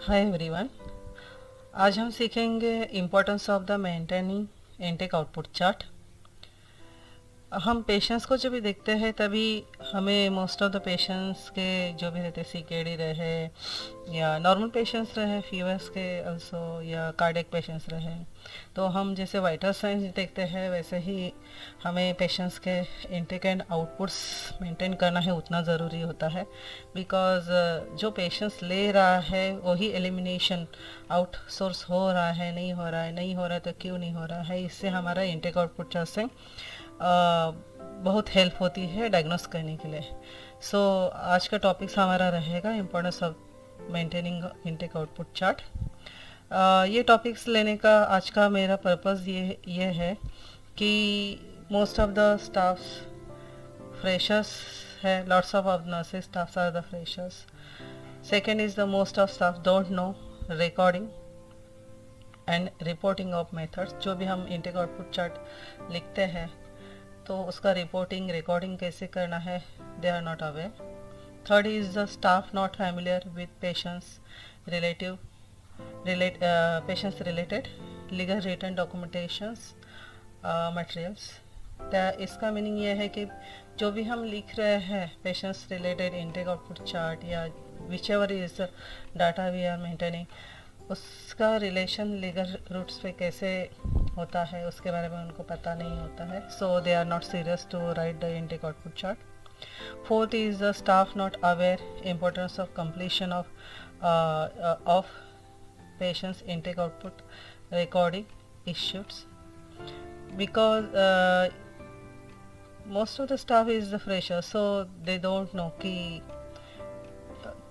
Hi everyone. आज हम सीखेंगे importance of the maintaining intake output chart. हम पेशेंट्स को जब भी देखते हैं तभी हमें मोस्ट ऑफ द पेशेंट्स के जो भी रहते सीकेडी रहे या नॉर्मल पेशेंट्स रहे फीवर्स के अल्सो या कार्डियक पेशेंट्स रहे, तो हम जैसे वाइटल साइंस देखते हैं वैसे ही हमें पेशेंट्स के इनटेक एंड आउटपुट्स मेंटेन करना है उतना ज़रूरी होता है। बिकॉज जो पेशेंट्स ले रहा है वही एलिमिनेशन आउटसोर्स हो रहा है, नहीं हो रहा है, नहीं हो रहा है तो क्यों नहीं हो रहा है, इससे हमारा इनटेक आउटपुट चार्ट से बहुत हेल्प होती है डायग्नोस करने के लिए। सो आज का टॉपिक्स हमारा रहेगा importance of maintaining intake output chart. ये टॉपिक्स लेने का आज का मेरा पर्पस ये है कि most of the staffs freshers है, lots of nurses staffs are the freshers. Second is the most of staff don't know recording and reporting of methods. जो भी हम इनटेक आउटपुट चार्ट लिखते हैं तो उसका रिकॉर्डिंग कैसे करना है, they are not aware. Third is the staff not familiar with patients related legal written documentations materials. इसका मीनिंग ये है कि जो भी हम लिख रहे हैं patients related intake output chart या whichever is data we are maintaining, उसका रिलेशन लीगल रूट्स पे कैसे होता है उसके बारे में उनको पता नहीं होता है। So they are not serious to write the intake output chart. Fourth is the staff not aware importance of completion of patients intake output recording issues. Because most of the staff is the fresher, so they don't know कि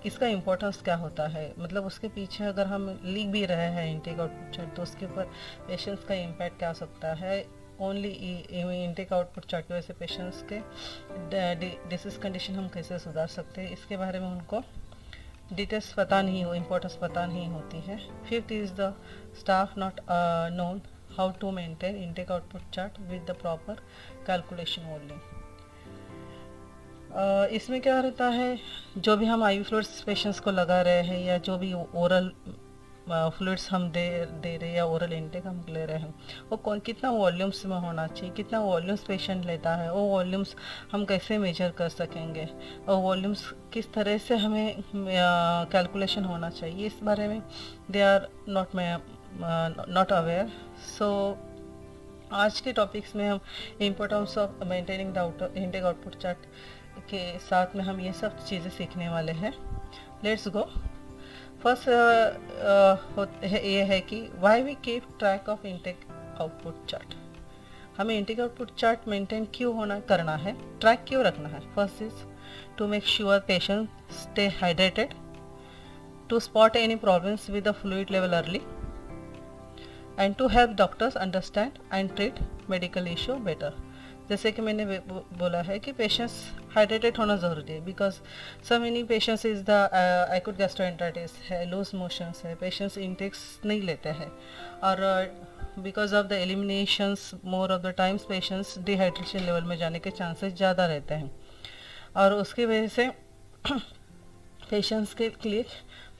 इसका importance क्या होता है। मतलब उसके पीछे अगर हम लिख भी रहे हैं इनटेक आउटपुट चार्ट तो उसके ऊपर पेशेंट्स का इम्पैक्ट क्या हो सकता है। ओनली इनटेक आउटपुट चार्ट की वजह से पेशेंट्स के डिसीज कंडीशन हम कैसे सुधार सकते हैं इसके बारे में उनको डिटेल्स पता नहीं हो, इम्पोर्टेंस पता नहीं होती है। Fifth is the staff not known how to maintain intake output chart with the proper calculation only. इसमें क्या रहता है, जो भी हम आई फ्लूइड्स पेशेंट्स को लगा रहे हैं या जो भी ओरल फ्लूइड्स हम दे रहे हैं या ओरल इनटेक हम ले रहे हैं वो कितना वॉल्यूम्स में होना चाहिए, कितना वॉल्यूम्स पेशेंट लेता है, वो वॉल्यूम्स हम कैसे मेजर कर सकेंगे और वॉल्यूम्स किस तरह से हमें कैलकुलेशन होना चाहिए, इस बारे में दे आर नॉट अवेयर। सो आज के टॉपिक्स में हम importance of maintaining the intake output chart के साथ में हम ये सब चीज़ें सीखने वाले हैं। Let's go. फर्स्ट ये है कि why we keep track of intake output chart. हमें इनटेक आउटपुट चार्ट मेंटेन क्यों करना है, ट्रैक क्यों रखना है। First is to make sure patient stay hydrated, to spot any problems with the fluid level early and to help doctors understand and treat medical issue better. जैसे कि मैंने बोला है कि पेशेंट्स हाइड्रेटेड होना ज़रूरी है। Because so many patients is the acute gastroenteritis है, लूज मोशंस है, पेशेंट्स इंटेक्स नहीं लेते हैं और because of the eliminations more of the times patients dehydration level में जाने के चांसेस ज़्यादा रहते हैं और उसकी वजह से पेशेंट्स के लिए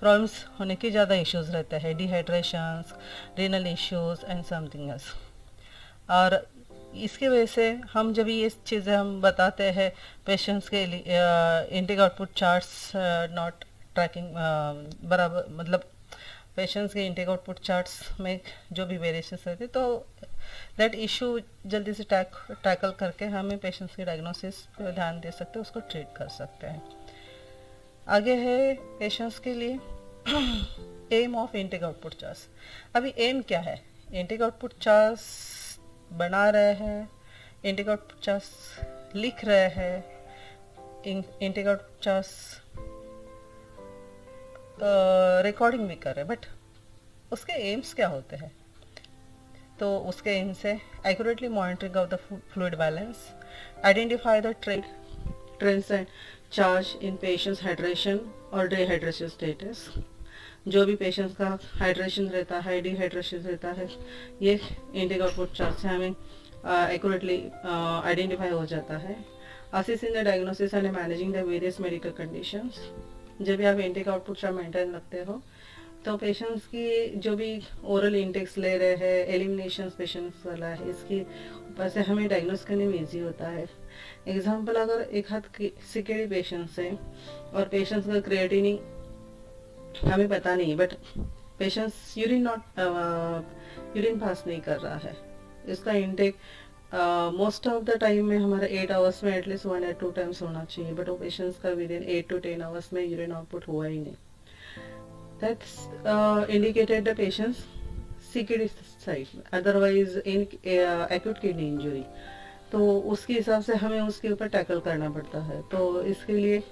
प्रॉब्लम्स होने के ज़्यादा इश्यूज रहते हैं, dehydrations, renal issues and something else. और इसकी वजह से हम जब ये चीज़ें हम बताते हैं पेशेंट्स के लिए intake output charts not tracking बराबर, मतलब पेशेंट्स के इनटेक आउटपुट चार्ट्स में जो भी वेरिएशंस रहते तो दैट इशू जल्दी से टैकल करके हमें पेशेंट्स के डायग्नोसिस पर ध्यान दे सकते हैं, उसको ट्रीट कर सकते हैं। आगे है पेशेंट्स के लिए aim of intake output charts. अभी एम क्या है, इनटेक आउटपुट चार्ट्स बना रहे हैं, इनटेक आउटपुट चार्ट्स लिख रहे हैं, इनटेक आउटपुट चार्ट्स रिकॉर्डिंग भी कर रहे हैं, बट उसके एम्स क्या होते हैं। तो उसके एम्स है accurately monitoring of the fluid balance, identify the trends and charge in patients hydration और डिहाइड्रेशन स्टेटस। जो भी पेशेंट्स का हाइड्रेशन रहता है, डिहाइड्रेशन रहता है, ये इनटेक आउटपुट चार्ट से हमें एक्यूरेटली आइडेंटिफाई हो जाता है। Assist in the diagnosis and managing the various medical conditions. जब भी आप इनटेक आउटपुट चार्ट मेंटेन रखते हो तो पेशेंट्स की जो भी ओरल इंटेक्स ले रहे हैं, एलिमिनेशन पेशेंट्स वाला है, इसकी ऊपर से हमें डायग्नोस करने में ईजी होता है। एग्जाम्पल, अगर एक हाथ की सीकेडी पेशेंट्स है और पेशेंट्स का क्रिएटिनिन हमें पता नहीं, बट पेशेंट्स यूरिन पास नहीं कर रहा है, इसका intake most of the time में हमारा 8 आवर्स में एटलीस्ट 1 या 2 टाइम्स होना चाहिए, बट वो पेशेंट्स का विद इन 8 to 10 आवर्स में यूरिन आउटपुट हुआ ही नहीं। That's indicated the patients CKD side में, otherwise in acute kidney injury. तो उसके हिसाब से हमें उसके ऊपर टैकल करना पड़ता है। तो इसके लिए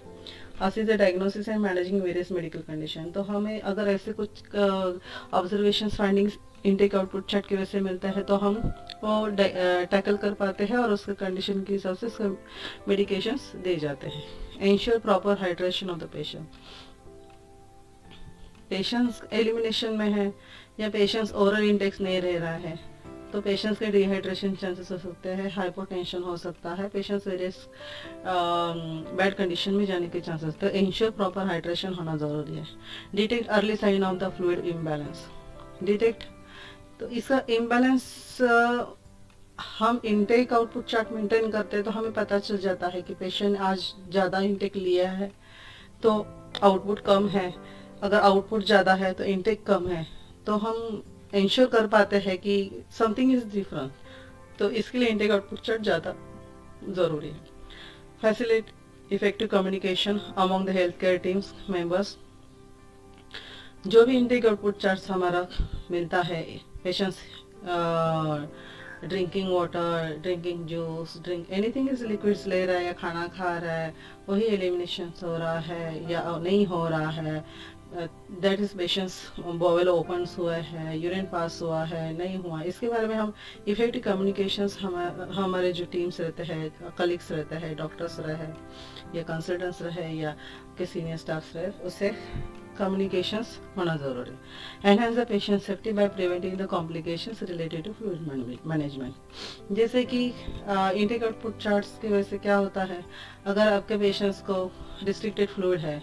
assist the diagnosis and managing various medical condition, तो हमें अगर ऐसे कुछ observation findings intake output chart की वजह से मिलता है तो हम वो टैकल कर पाते हैं और उसके कंडीशन के हिसाब से उसका मेडिकेशंस दे जाते हैं। Ensure proper hydration of the patient, patients elimination में है या पेशेंट्स ओरल इंटेक्स नहीं ले रहा है तो पेशेंट्स के डिहाइड्रेशन चांसेस हो सकते हैं, हाइपोटेंशन हो सकता है, पेशेंट्स वेरियस बैड कंडीशन में जाने के चांसेस। तो इंश्योर प्रॉपर हाइड्रेशन होना जरूरी है। Detect early sign of the fluid imbalance, detect, तो इसका इम्बैलेंस हम इनटेक आउटपुट चार्ट मेंटेन करते हैं तो हमें पता चल जाता है कि पेशेंट आज ज़्यादा इनटेक लिया है तो आउटपुट कम है, अगर आउटपुट ज़्यादा है तो इनटेक कम है, तो हम इंश्योर कर पाते हैं कि समथिंग इज डिफरेंट। तो इसके लिए इनटेक आउटपुट चार्ट ज़्यादा ज़रूरी है। फैसिलिट effective communication among the health care teams members, जो भी इनटेक आउटपुट चार्ट हमारा मिलता है, patients drinking water, drinking juice, drink anything is liquids ले रहा है या खाना खा रहा है, वही एलिमिनेशन हो रहा है या नहीं हो रहा है, that is patients bowel open हुआ है, यूरिन पास हुआ है नहीं हुआ, इसके बारे में हम इफेक्टिव कम्युनिकेशंस हमारे जो टीम्स रहते हैं, कलीग्स रहते हैं, डॉक्टर्स रहे या कंसल्टेंट्स रहे या के सीनियर स्टाफ रहे, उससे कम्युनिकेशंस होना जरूरी है। Enhance the patient safety by preventing the complications related to fluid management. जैसे कि इनटेक आउटपुट चार्ट्स की वजह से क्या होता है, अगर आपके पेशेंट्स को रिस्ट्रिक्टेड फ्लूइड है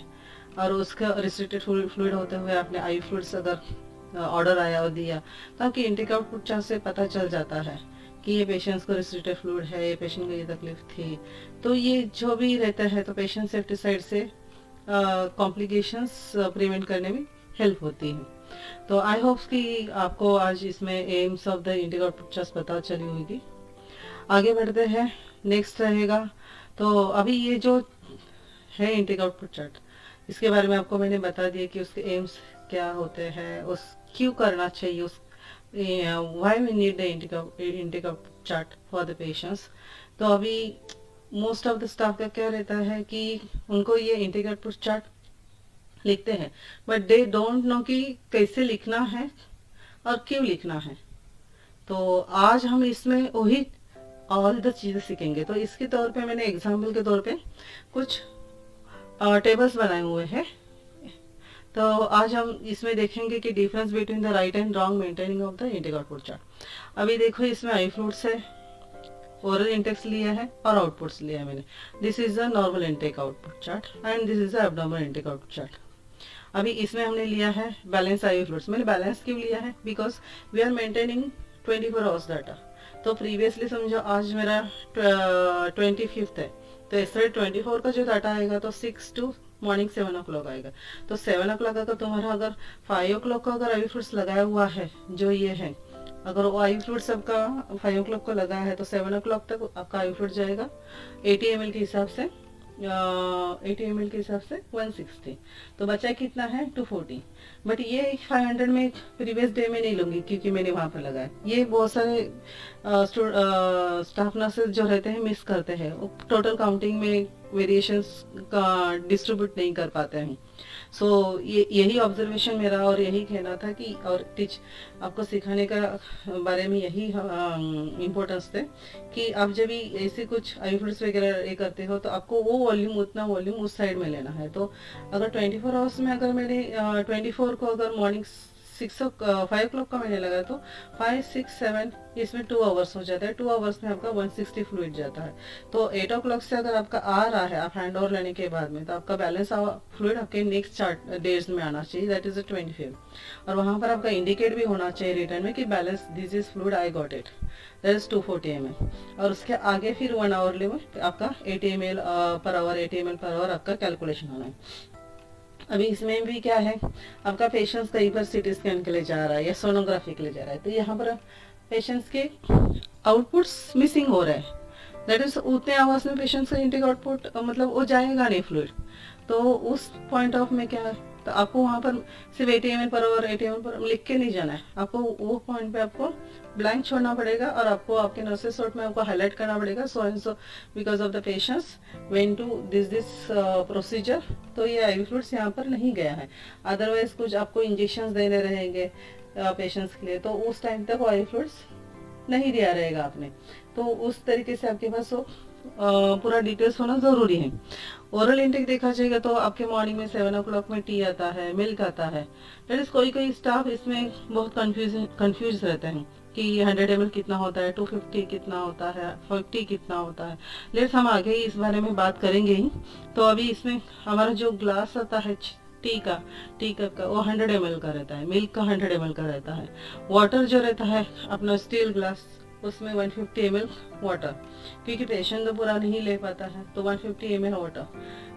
और उसका रिस्ट्रिक्टेड फ्लूइड होते हुए आपने आई फ्लूइड्स अगर ऑर्डर आया और दिया तो आपकी इनटेक आउटपुट चार्ट से पता चल जाता है कि ये पेशेंट्स को रिस्ट्रिक्टेड फ्लूइड है, ये पेशेंट को ये तकलीफ थी, तो ये जो भी रहता है तो पेशेंट सेफ्टी साइड से कॉम्प्लिकेशंस प्रिवेंट करने में हेल्प होती है। तो आई होप कि आपको आज इसमें AIIMS of the intake output chart पता चली होगी। आगे बढ़ते हैं, नेक्स्ट रहेगा। तो अभी ये जो है इनटेक आउटपुट चार्ट, इसके बारे में आपको मैंने बता दिया कि उसके एम्स क्या होते हैं, उस क्यों करना चाहिए, उस why we need the intake output chart for the patients. तो अभी मोस्ट ऑफ द स्टाफ का क्या रहता है कि उनको ये इनटेक आउटपुट चार्ट लिखते हैं बट दे डोंट नो कि कैसे लिखना है और क्यों लिखना है। तो आज हम इसमें वही ऑल द चीज़ें सीखेंगे। तो इसके तौर पे मैंने एग्जाम्पल के तौर पे कुछ टेबल्स बनाए हुए हैं। तो आज हम इसमें देखेंगे कि difference between the right and wrong maintaining of the intake output chart. अभी देखो इसमें आई फ्लूइड्स है, ओरल इंटेक्स लिया है और आउटपुट्स लिया है मैंने। This is the normal intake output chart and this is the abdominal intake output chart. अभी इसमें हमने लिया है बैलेंस आई फ्लूइड्स। मैंने बैलेंस क्यों लिया है, because we are maintaining 24 hours data. तो प्रीवियसली समझो आज मेरा 25th है, तो इस तरह 24 का जो डाटा आएगा तो 6 to मॉर्निंग 7 o'clock आएगा। तो 7 o'clock अगर तुम्हारा अगर 5 o'clock का अगर आई फ्लूइड्स लगाया हुआ है, जो ये है, अगर वो आई फ्लूइड्स सबका 5 o'clock को लगा है तो 7 o'clock तक आपका आई फ्लूइड जाएगा 80 ml के हिसाब से 160। तो बचा कितना है 240। बट ये 500 में प्रीवियस डे में नहीं लूंगी क्योंकि मैंने वहां पर लगाया। ये बहुत सारे स्टाफ नर्सेज जो रहते हैं मिस करते हैं, वो टोटल काउंटिंग में वेरिएशंस का डिस्ट्रीब्यूट नहीं कर पाते हैं। सो यही ऑब्जर्वेशन मेरा और यही कहना था कि और टीच आपको सिखाने का बारे में यही इम्पोर्टेंस थे कि आप जब भी ऐसे कुछ आई फ्लूइड्स वगैरह ये करते हो तो आपको वो वॉल्यूम उतना वॉल्यूम उस साइड में लेना है। तो अगर 24 आवर्स में अगर मैंने 24 को अगर मॉर्निंग 5 o'clock का मैंने लगा तो 5, 6, 7 इसमें 2 आवर्स हो जाता है। 2 आवर्स में आपका 160 फ्लूइड जाता है। तो 8 o'clock से अगर आपका आ रहा है आप हैंड ओवर लेने के बाद में, तो आपका बैलेंस फ्लूइड आपके नेक्स्ट 4 डेज में आना चाहिए, दैट इज 25। और वहाँ पर आपका इंडिकेट भी होना चाहिए रिटर्न में कि balance this is fluid I got it, that is 240 ml। और उसके आगे फिर 1 आवर में आपका 80 ml per hour, 80 ml per hour आपका कैलकुलेशन होना है। अभी इसमें भी क्या है, आपका पेशेंट्स कहीं पर सीटी स्कैन के लिए जा रहा है या सोनोग्राफी के लिए जा रहा है, तो यहाँ पर पेशेंट्स के आउटपुट्स मिसिंग हो रहे हैं, दैट इज उतने आवर्स में पेशेंट्स का इनटेक आउटपुट मतलब वो जाएगा नहीं फ्लूइड। तो उस पॉइंट ऑफ में क्या है, तो आपको वहाँ पर सिर्फ 80 ml पर आवर, 80 ml पर लिख के नहीं जाना है, आपको वो पॉइंट पे आपको ब्लैंक छोड़ना पड़ेगा और आपको आपके नर्सेस नोट में आपको हाईलाइट करना पड़ेगा so and so because of the patients when to this procedure. तो ये आईवी फ्लूइड्स यहाँ पर नहीं गया है, अदरवाइज कुछ आपको इंजेक्शन देने रहेंगे पेशेंट्स के लिए, तो उस टाइम तक वो आईवी फ्लूइड्स नहीं दिया रहेगा आपने। तो उस तरीके से आपके पास वो पूरा डिटेल्स होना जरूरी है। ओरल इंटेक देखा जाएगा तो आपके मॉर्निंग में 7 o'clock में टी आता है, मिल्क आता है, दैट इज कोई स्टाफ इसमें बहुत कंफ्यूज रहते हैं कि 100 ml कितना होता है, 250 कितना होता है, 50 कितना होता है। लेट्स हम आगे ही इस बारे में बात करेंगे ही। तो अभी इसमें हमारा जो ग्लास आता है टी कप का वो 100 ml का रहता है, मिल्क का 100 ml का रहता है। वाटर जो रहता है अपना स्टील ग्लास उसमें 150 ml वाटर, क्योंकि पेशेंट तो पूरा नहीं ले पाता है, तो 150 ml वाटर,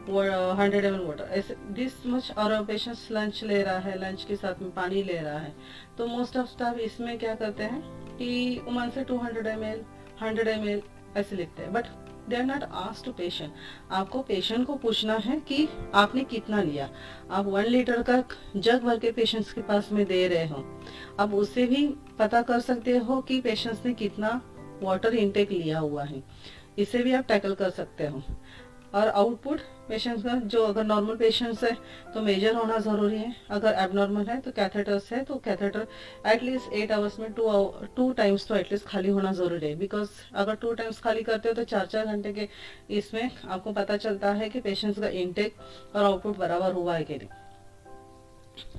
100 ml वाटर, ऐसे दिस मच। और पेशेंट लंच ले रहा है, लंच के साथ में पानी ले रहा है, तो मोस्ट ऑफ स्टाफ इसमें क्या करते हैं कि 1 से 200 ml, 100 ml ऐसे लिखते हैं, but they are not asked to patient. आपको पेशेंट को पूछना है कि आपने कितना लिया। आप 1 लीटर का जग भर के पेशेंट्स के पास में दे रहे हो, आप उससे भी पता कर सकते हो कि पेशेंट्स ने कितना वाटर इनटेक लिया हुआ है, इसे भी आप टैकल कर सकते हो। और आउटपुट पेशेंट्स का जो अगर नॉर्मल पेशेंट्स है तो मेजर होना जरूरी है, अगर एबनॉर्मल है तो कैथेटर्स है तो कैथेटर एटलीस्ट 8 आवर्स में 2 टाइम्स तो एटलीस्ट खाली होना जरूरी है। बिकॉज अगर 2 टाइम्स खाली करते हो तो 4-4 घंटे के इसमें आपको पता चलता है कि पेशेंट्स का इनटेक और आउटपुट बराबर हुआ है कि नहीं,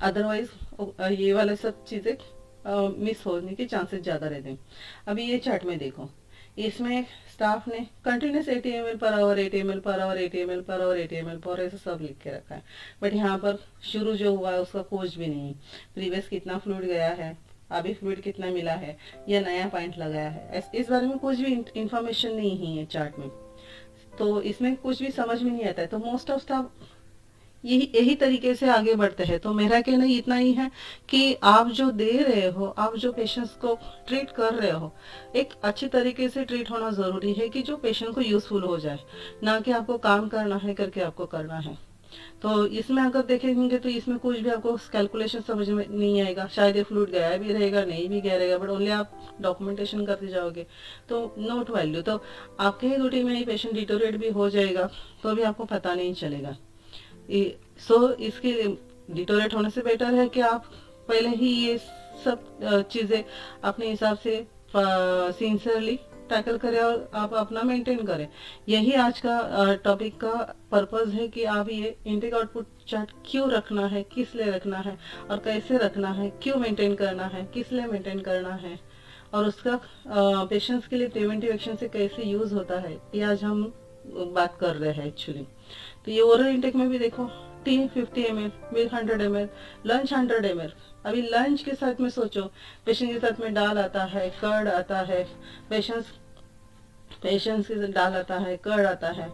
अदरवाइज ये वाले सब चीजें मिस होने के चांसेस ज्यादा रहते हैं। अभी ये चार्ट में देखो, इसमें स्टाफ ने continuous 80 ml per hour, 80 ml per hour, 80 ml per hour, 80 ml पर ऐसा सब लिख के रखा है। बट यहाँ पर शुरू जो हुआ है उसका खोज भी नहीं, प्रीवियस कितना फ्लूइड गया है, अभी फ्लूइड कितना मिला है, या नया पॉइंट लगाया है, इस बारे में कुछ भी इंफॉर्मेशन नहीं है चार्ट में। तो इसमें कुछ भी समझ में नहीं आता है। तो मोस्ट ऑफ स्टाफ यही तरीके से आगे बढ़ते हैं। तो मेरा कहना इतना ही है कि आप जो दे रहे हो, आप जो पेशेंट्स को ट्रीट कर रहे हो, एक अच्छी तरीके से ट्रीट होना जरूरी है कि जो पेशेंट को यूजफुल हो जाए, ना कि आपको काम करना है करके आपको करना है। तो इसमें अगर देखेंगे तो इसमें कुछ भी आपको कैलकुलेशन समझ में नहीं आएगा, शायद ये फ्लूइड गया भी रहेगा, नहीं भी गया रहेगा, बट ओनली आप डॉक्यूमेंटेशन करते जाओगे तो नोट वैल्यू, तो आपके ही ड्यूटी में ही पेशेंट डिटोरेट भी हो जाएगा तो भी आपको पता नहीं चलेगा। इसके डिटोरेट होने से बेटर है कि आप पहले ही ये सब चीजें अपने हिसाब से सिंसियरली टैकल करें और आप अपना मेंटेन करें। यही आज का टॉपिक का पर्पस है कि आप ये इनटेक आउटपुट चार्ट क्यों रखना है, किस लिए रखना है और कैसे रखना है, क्यों मेंटेन करना है, किस लिए मेंटेन करना है, और उसका पेशेंट्स के लिए प्रिवेंटिव एक्शन से कैसे यूज होता है, ये आज हम बात कर रहे हैं एक्चुअली। तो ये ओरल इंटेक में भी देखो, T 50 ml, milk 100 ml, lunch 100 ml। अभी लंच के साथ में सोचो, पेशेंट के साथ में दाल आता है, कर्ड आता है, पेशेंट्स के दाल आता है, कर्ड आता है,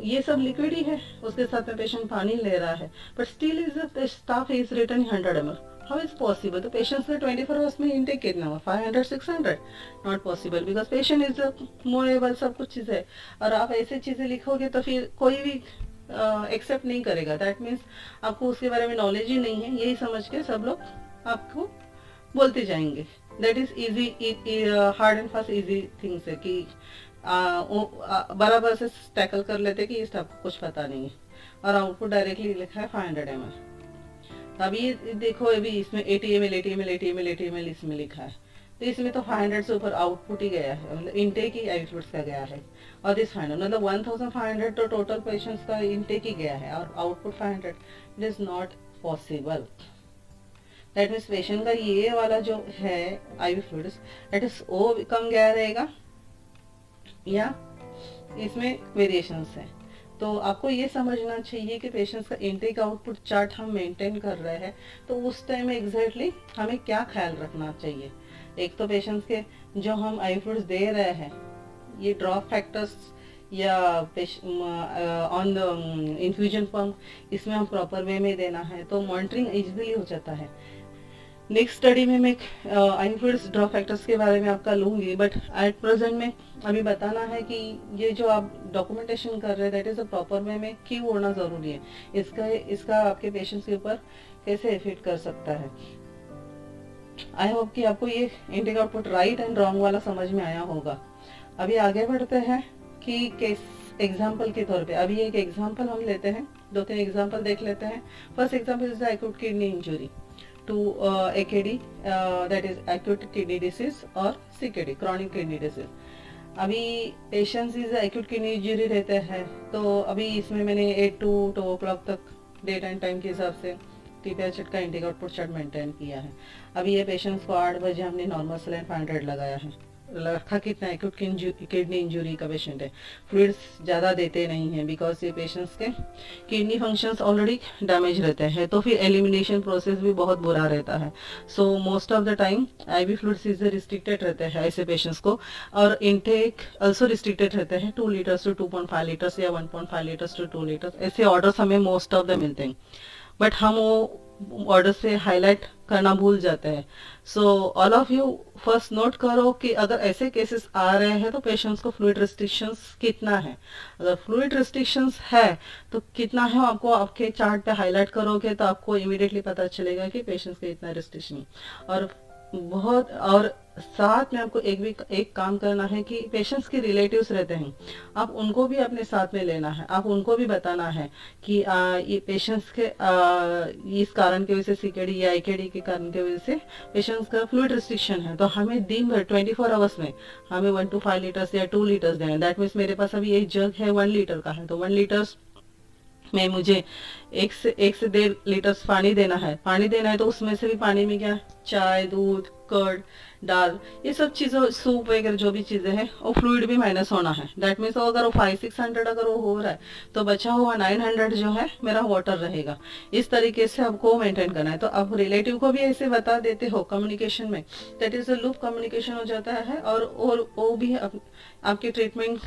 ये सब लिक्विड ही है, उसके साथ में पेशेंट पानी ले रहा है, but still is the staff is written 100 ml। How is possible? तो पेशेंट्स का 24 आवर्स में इंटेक कितना हुआ? 500, 600? Not possible, because patient is mobile, सब कुछ चीज है। और आप ऐसे चीजें लिखोगे तो फिर कोई भी एक्सेप्ट नहीं करेगा। दैट मीन्स आपको उसके बारे में नॉलेज ही नहीं है, यही समझ के सब लोग आपको बोलते जाएंगे। That is easy, hard and fast easy things है कि बराबर से टैकल कर लेते कि इस आपको कुछ पता नहीं है, और आउटपुट डायरेक्टली लिखा है 500 ml। अब ये देखो, अभी इसमें 80 ml, 80 ml, 80 ml, 80 ml इसमें लिखा है, तो इसमें तो 500 से ऊपर आउटपुट ही गया है, मतलब इनटेक ही आईवी फ्लूइड्स का गया है। और दिस 500 मतलब 1500 तो टोटल पेशेंट्स का इनटेक ही गया है और output 500, it is not possible. That means patient का ये वाला जो है आईवी फ्लूइड्स, दैट इज वो कम गया रहेगा या इसमें वेरिएशंस है। तो आपको ये समझना चाहिए कि पेशेंट्स का इनटेक आउटपुट चार्ट हम मेंटेन कर रहे हैं, तो उस टाइम में एग्जैक्टली हमें क्या ख्याल रखना चाहिए। एक तो पेशेंट्स के जो हम आई फ्लूइड्स दे रहे हैं, ये ड्रॉप फैक्टर्स या ऑन द इन्फ्यूजन पंप, इसमें हम प्रॉपर वे में देना है तो मॉनिटरिंग इजीली हो जाता है। नेक्स्ट स्टडी में मैं आई फ्लूइड्स ड्रॉप फैक्टर्स के बारे में आपका लूंगी, बट एट प्रेजेंट में अभी बताना है कि ये जो आप डॉक्यूमेंटेशन कर रहे हैं that is a proper way में क्यों होना जरूरी है, इसका आपके पेशेंट्स के ऊपर कैसे इफेक्ट कर सकता है। आई होप कि आपको ये intake output right and wrong वाला समझ में आया होगा। अभी आगे बढ़ते हैं कि केस एग्जाम्पल के तौर पे। अभी एक एग्जाम्पल हम लेते हैं, 2-3 एग्जाम्पल देख लेते हैं। First example is acute kidney injury to AKD, that is acute kidney disease और CKD chronic kidney disease। अभी patients is acute kidney injury रहते हैं, तो अभी इसमें मैंने 8 to 2 o'clock तक डेट एंड टाइम के हिसाब से TPH का इनटेक आउटपुट चार्ट मेंटेन किया है। अभी ये पेशेंट्स को 8 बजे हमने नॉर्मल सलाइन 500 लगाया है। रखा कितना एक्यूट किडनी इंजुरी का पेशेंट है, फ्लूइड्स ज़्यादा देते नहीं हैं बिकॉज ये पेशेंट्स के किडनी फंक्शंस ऑलरेडी डैमेज रहते हैं, तो फिर एलिमिनेशन प्रोसेस भी बहुत बुरा रहता है। So most of the time ivy fluids is restricted रहते हैं ऐसे पेशेंट्स को, और इनटेक ऑल्सो रिस्ट्रिक्टेड रहते हैं 2 लीटर्स टू 2.5 लीटर्स या 1.5 लीटर्स टू 2 लीटर्स, ऐसे ऑर्डर्स हमें मोस्ट ऑफ द मिलते हैं, बट हम वो ऑर्डर से हाईलाइट करना भूल जाते हैं। So all of you first note करो कि अगर ऐसे केसेस आ रहे हैं तो पेशेंट्स को फ्लूइड रिस्ट्रिक्शंस कितना है। अगर फ्लूइड रिस्ट्रिक्शंस है तो कितना है आपको आपके चार्ट पे हाईलाइट करोगे तो आपको इमीडिएटली पता चलेगा कि पेशेंट्स के इतना रिस्ट्रिक्शन। और साथ में आपको एक काम करना है कि पेशेंट्स के रिलेटिव्स रहते हैं, आप उनको भी अपने साथ में लेना है। आप उनको भी बताना है कि ये पेशेंट्स के इस कारण की वजह से CKD या IKD के कारण की वजह से पेशेंट्स का फ्लूइड रिस्ट्रिक्शन है, तो हमें दिन भर 24 आवर्स में हमें 1 to 5 लीटर्स या 2 लीटर्स देना है। दैट मीन्स मेरे पास अभी एक जग है 1 लीटर का है, तो 1 लीटर्स में मुझे 1 से 1.5 लीटर्स पानी देना है। तो उसमें से भी पानी में क्या, चाय, दूध, कर्ड, दाल, ये सब चीज़ों, सूप वगैरह जो भी चीज़ें हैं, और फ्लूइड भी माइनस होना है। दैट मीन्स अगर वो 500-600 अगर वो हो रहा है तो बचा हुआ 900 जो है मेरा वाटर रहेगा। इस तरीके से आपको मेंटेन करना है। तो आप रिलेटिव को भी ऐसे बता देते हो कम्युनिकेशन में, that is a loop communication हो जाता है, और वो भी आपके ट्रीटमेंट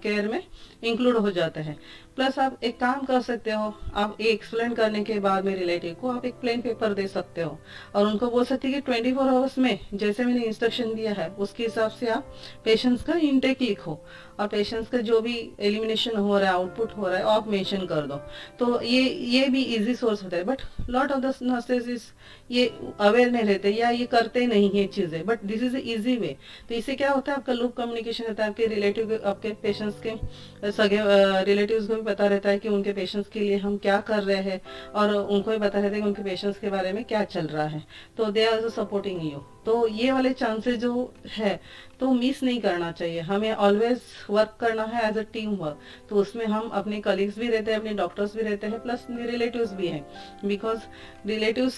केयर में इंक्लूड हो जाता है। प्लस आप एक काम कर सकते हो, आप एक्सप्लेन करने के बाद में रिलेटिव को आप एक प्लेन पेपर दे सकते हो और उनको बोल सकते हैं कि 24 आवर्स में जैसे मैंने इंस्ट्रक्शन दिया है उसके हिसाब से आप पेशेंट्स का इनटेक लिखो, और पेशेंट्स का जो भी एलिमिनेशन हो रहा है, आउटपुट हो रहा है, आप मेंशन कर दो। तो ये भी इजी सोर्स होता है, but lot of the nurses is ये अवेयर नहीं रहते या ये करते नहीं है चीजें, but this is easy way. तो इससे क्या होता है, आपका लूप कम्युनिकेशन रहता है, आपके रिलेटिव, आपके पेशेंट्स के सगे रिलेटिव्स को भी पता रहता है कि उनके पेशेंट्स के लिए हम क्या कर रहे हैं, और उनको भी पता रहता है कि उनके पेशेंट्स के बारे में क्या चल रहा है, तो they are also supporting you. तो ये वाले चांसेस जो है तो मिस नहीं करना चाहिए। हमें ऑलवेज वर्क करना है एज अ टीम वर्क, तो उसमें हम अपने कलीग्स भी रहते हैं, अपने डॉक्टर्स भी रहते हैं, प्लस रिलेटिव्स भी हैं, बिकॉज रिलेटिव्स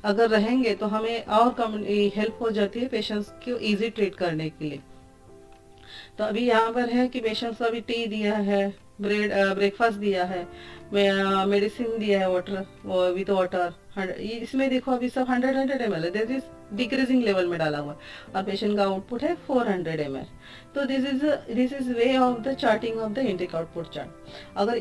अगर रहेंगे तो हमें और हेल्प हो जाती है पेशेंट्स को इजी ट्रीट करने के लिए। तो अभी यहाँ पर है कि पेशेंट्स को अभी टी दिया है, ब्रेकफास्ट दिया है, मेडिसिन दिया है, वाटर विद वाटर, इसमें देखो अभी सब 100 ml है, दिस इज डिक्रीजिंग लेवल में डाला हुआ है, और पेशेंट का आउटपुट है 400 ml। तो this is way of the charting of the intake output chart. अगर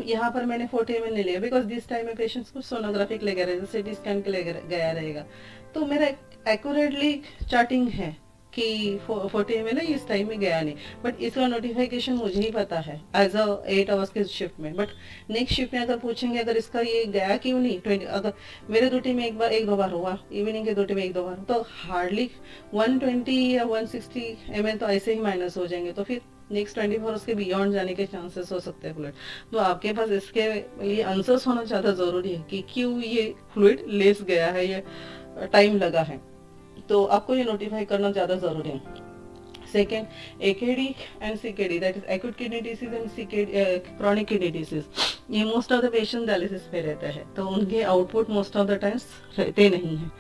यहाँ पर मैंने 40 ml नहीं लिया, बिकॉज दिस टाइम में पेशेंट्स को सोनोग्राफी के लिए गया, CT स्कैन के लिए गया रहेगा, तो मेरा एक्यूरेटली चार्टिंग है कि 40 ml इस टाइम में गया नहीं, बट इसका नोटिफिकेशन मुझे ही पता है एज अ 8 आवर्स के शिफ्ट में। बट नेक्स्ट शिफ्ट में अगर पूछेंगे अगर इसका ये गया क्यों नहीं, 20 अगर मेरे ड्यूटी में एक दो बार हुआ, इवनिंग के ड्यूटी में 1-2 बार, तो हार्डली 120 या 160 ml तो ऐसे ही माइनस हो जाएंगे, तो फिर नेक्स्ट 24 आवर्स के बियॉन्ड जाने के चांसेस हो सकते हैं फ्लूइड। तो आपके पास इसके लिए आंसर्स होना ज़्यादा जरूरी है कि क्यों ये फ्लूइड लेस गया है या टाइम लगा है, तो आपको ये नोटिफाई करना ज़्यादा ज़रूरी है। Second, AKD and CKD, that is acute kidney disease and CKD chronic kidney disease। ये most of the patient dialysis पे रहते हैं, तो उनके output most of the times रहते नहीं है,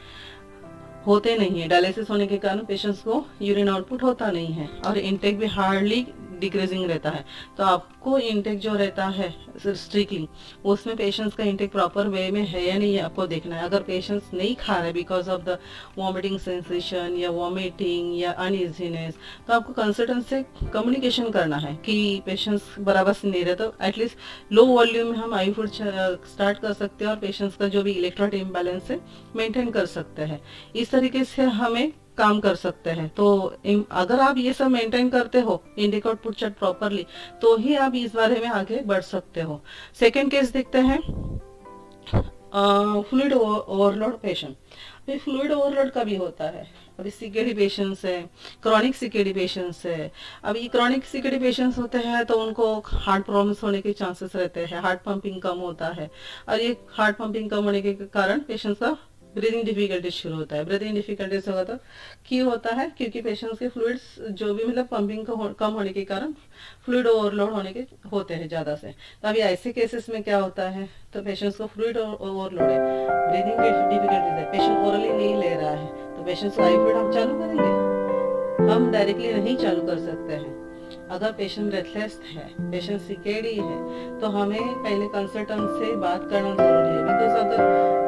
होते नहीं है। डायलिसिस होने के कारण पेशेंट्स को यूरिन आउटपुट होता नहीं है और इनटेक भी हार्डली डिक्रीजिंग रहता है। तो आपको इनटेक जो रहता है स्ट्रिक्टली, उसमें पेशेंट्स का इनटेक प्रॉपर वे में है या नहीं है आपको देखना है। अगर पेशेंट्स नहीं खा रहे because of the vomiting sensation या वॉमिटिंग या अनइजीनेस, तो आपको कंसल्टेंट से कम्युनिकेशन करना है कि पेशेंट्स बराबर से नहीं रहे, तो एटलीस्ट लो वॉल्यूम में हम आई फूड स्टार्ट कर सकते हैं और पेशेंट्स का जो भी इलेक्ट्रोलाइट इम्बैलेंस है मेंटेन कर सकते हैं। इस तरीके से हमें काम कर सकते हैं। तो अगर आप ये सब मेंटेन करते हो इनटेक आउटपुट चार्ट प्रॉपरली, तो ही आप इस बारे में आगे बढ़ सकते हो। सेकेंड केस देखते हैं, फ्लूइड ओवरलोड पेशेंट। अभी फ्लूइड ओवरलोड का भी होता है। अभी सीकेडी पेशेंट्स है, क्रॉनिक सीकेडी पेशेंट्स है। अभी क्रॉनिक सीकेडी पेशेंट्स होते हैं तो उनको हार्ट प्रॉब्लम्स होने के चांसेस रहते हैं, हार्ट पंपिंग कम होता है और ये हार्ट पंपिंग कम होने के कारण पेशेंट्स का ब्रीदिंग डिफिकल्टीज शुरू होता है। ब्रीदिंग डिफिकल्टीज होगा तो क्यों होता है? क्योंकि पेशेंट्स के फ्लूइड्स जो भी मतलब पंपिंग कम होने के कारण फ्लूइड ओवरलोड होने के होते हैं ज़्यादा से। तो अभी ऐसे केसेस में क्या होता है, तो पेशेंट्स को फ्लूइड ओवरलोड है, ब्रीदिंग डिफिकल्टीज है, पेशेंट ओरली नहीं ले रहा है, तो पेशेंट्स को आई फूड हम चालू करेंगे? हम डायरेक्टली नहीं चालू कर सकते हैं। अगर पेशेंट ब्रेथलेस है, पेशेंट सीकेडी है, तो हमें पहले कंसल्टेंट से बात करना जरूरी है। बिकॉज अगर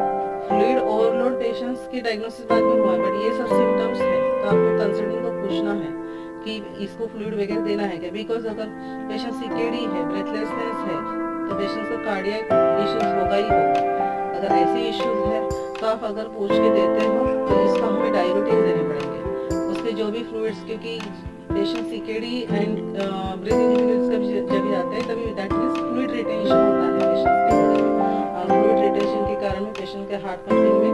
फ्लूइड ओवरलोड पेशेंट्स की डायग्नोसिस बाद में हुआ है बट ये सब सिम्टम्स है, तो आपको कंसल्टेंट को पूछना है कि इसको फ्लूइड वगैरह देना है क्या। बिकॉज अगर पेशेंट सीकेडी है, ब्रेथलेसनेस है, तो पेशेंट्स को कार्डियक इश्यूज होगा ही होगा। अगर ऐसे इश्यूज है तो आप अगर पूछ के देते हो तो इसको हमें डायरेटिक्स देने पड़ेंगे, उसके जो भी फ्लूइड्स, क्योंकि patient CKD and breathing difficulties जब भी आते हैं तभी दैट मींस फ्लूइड रिटेंशन होता है पेशेंट्स के बॉडी में, और फ्लूइड रिटेंशन के कारण में पेशेंट के हार्ट पंपिंग में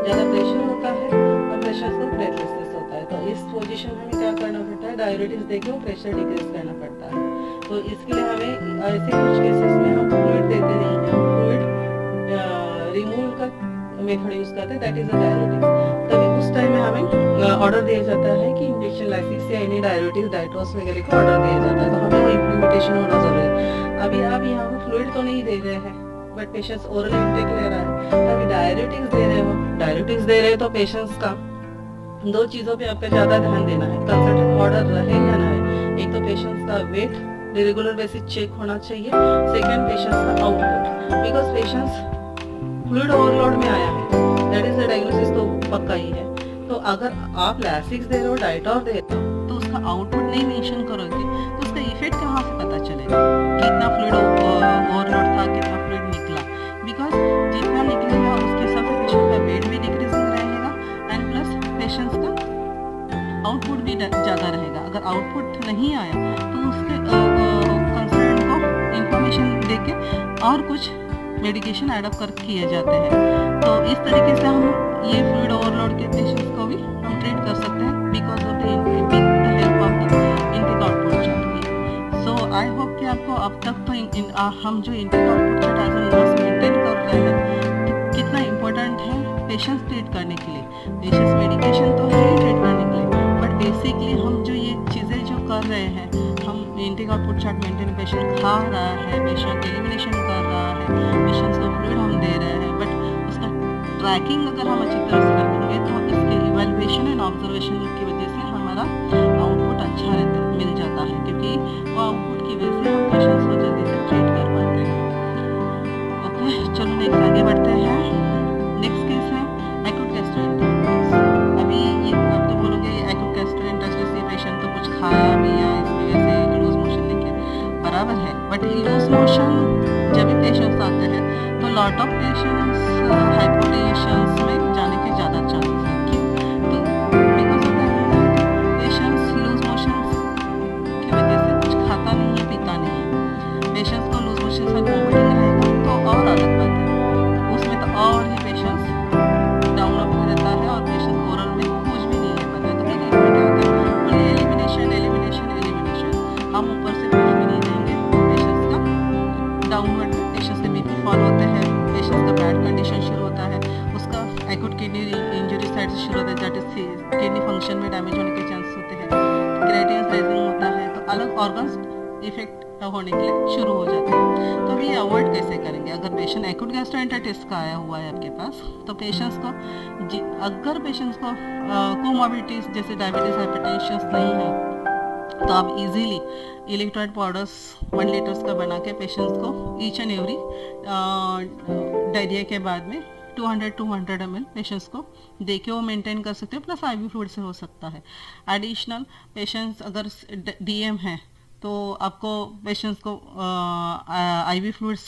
ज़्यादा प्रेशर होता है और पेशेंट्स को ब्रेथलेसनेस होता है। तो इस पोजीशन में हमें क्या करना पड़ता है, डायरेटिक्स देके वो प्रेशर डिक्रीज करना पड़ता है। तो इसके लिए हमें ऐसे कुछ केसेस में हम फ्लूइड देते नहीं हैं, हम फ्लूइड रिमूव का मेथड यूज करते हैं, दैट इज अ डायरेटिक्स। तभी उस टाइम में हमें ऑर्डर दिया जाता है कि इंजेक्शन लाइसिस या एनी डायरेटिक्स डाइट्रोस वगैरह का ऑर्डर दिया जाता है, तो हमें वो इम्प्लीमेंटेशन होना जरूरी है। अभी आप यहाँ पर फ्लूइड तो नहीं दे रहे हैं बट पेशेंट्स ओरल इंटेक ले रहा है, तो अभी डायरेटिक्स दे रहे हो, डायरेटिक्स दे रहे हो तो पेशेंट्स का दो चीज़ों पे आपका ज़्यादा ध्यान देना है, कंसल्टेंट ऑर्डर रहे या ना रहे। एक तो पेशेंट्स का वेट रेगुलर बेसिस चेक होना चाहिए, सेकंड पेशेंट्स का output, because patients fluid overload में आया है, दैट इज द डायग्नोसिस तो पक्का ही है। तो अगर आप लैसिक्स दे रहे हो, डाइटोर दे रहे हो, तो उसका आउटपुट नहीं मेंशन करोगे तो उसका इफेक्ट कहाँ से पता चलेगा, कितना फ्लूइड ओवरलोड था, कितना फ्लूइड निकला। बिकॉज जितना निकलेगा उसके हिसाब से पेशेंट का वेट भी डिक्रीजिंग रहेगा एंड प्लस पेशेंट्स का आउटपुट भी ज़्यादा रहेगा। अगर आउटपुट नहीं आया तो उसके कंसल्टेंट को इंफॉर्मेशन देके और कुछ मेडिकेशन एडअप कर किए जाते हैं। तो इस तरीके से हम ये फ्लूइड ओवरलोड के पेशेंट्स को भी हम ट्रीट कर सकते हैं because of the help of the intake output chart. So I hope कि आपको अब तक तो हम जो intake output chart as a must maintain कर रहे हैं तो कितना इम्पोर्टेंट है पेशेंट्स ट्रीट करने के लिए। पेशेंट्स मेडिकेशन तो है ही ट्रीट करने के लिए, बट बेसिकली हम जो ये चीज़ें जो कर रहे हैं, हम intake output chart maintain, patient खा रहा है, पेशेंट एलिमिनेशन कर रहा है, पेशेंट्स को फ्लूइड हम दे रहे हैं, बट उसका ट्रैकिंग अगर हम अच्छी तरह से रखेंगे तो इसके इवैल्यूएशन एंड ऑब्जर्वेशन की वजह से हमारा आउटपुट अच्छा रहता मिल जाता है, क्योंकि वो आउटपुट की वजह से हम पेशेंट्स को जल्दी से ट्रीट कर पाते हैं। ओके, चलो नेक्स्ट आगे बढ़ते हैं। नेक्स्ट केस है एक्यूट गैस्ट्रोएंटेराइटिस। अभी ये आप तो बोलोगे एक्यूट गैस्ट्रोएंटेराइटिस ये पेशेंट तो कुछ खाया पिया इसकी वजह से लूज मोशन लेके, बराबर है, बट लूज मोशन जब भी पेशेंट्स आते हैं तो लॉट ऑफ पेशेंट्स हाइपोटेंशंस में जाने के ज़्यादा चांसेस हैं। क्यों? तो because of that patients loose motions की वजह से कुछ खाता नहीं है, पीता नहीं है। पेशेंट्स को लूज मोशन से वॉमिटिंग रहेगा तो और अलग बात है, उसमें तो और ही पेशेंट्स डाउन अप रहता है और पेशेंट्स ओरल में कुछ भी नहीं ले पाता है। तो फिर इसमें क्या होता है, बोले एलिमिनेशन एलिमिनेशन एलिमिनेशन, हम ऊपर से कुछ भी नहीं देंगे, पेशेंट्स का डाउनवर्ड पेशेंट्स के बीपी फॉल होते हैं, पेशेंट्स का बैड कंडीशन शुरू होता है, उसका एक्यूट किडनी इंजरी साइड से शुरू होता है, दैट इज किडनी फंक्शन में डैमेज होने के चांस होते हैं, क्रिएटिनिन राइजिंग होता है, तो अलग ऑर्गन्स इफेक्ट होने के लिए शुरू हो जाते हैं। तो अभी अवॉइड कैसे पेशेंट एक्यूट गैस्ट्रोएंटेरिटिस का आया हुआ है आपके पास, तो पेशेंट्स को अगर पेशेंट्स को कोमॉर्बिडिटीज जैसे डायबिटीज हाइपरटेंशन नहीं है तो आप इजीली इलेक्ट्रोलाइट पाउडर्स 1 लीटर्स का बना के पेशेंट्स को ईच एंड एवरी डायरिया के बाद में 200 ml पेशेंट्स को दे के वो मेंटेन कर सकते हो, प्लस आईवी फ्लूइड से हो सकता है। एडिशनल पेशेंट्स अगर डीएम है तो आपको पेशेंट्स को आईवी फ्लूइड्स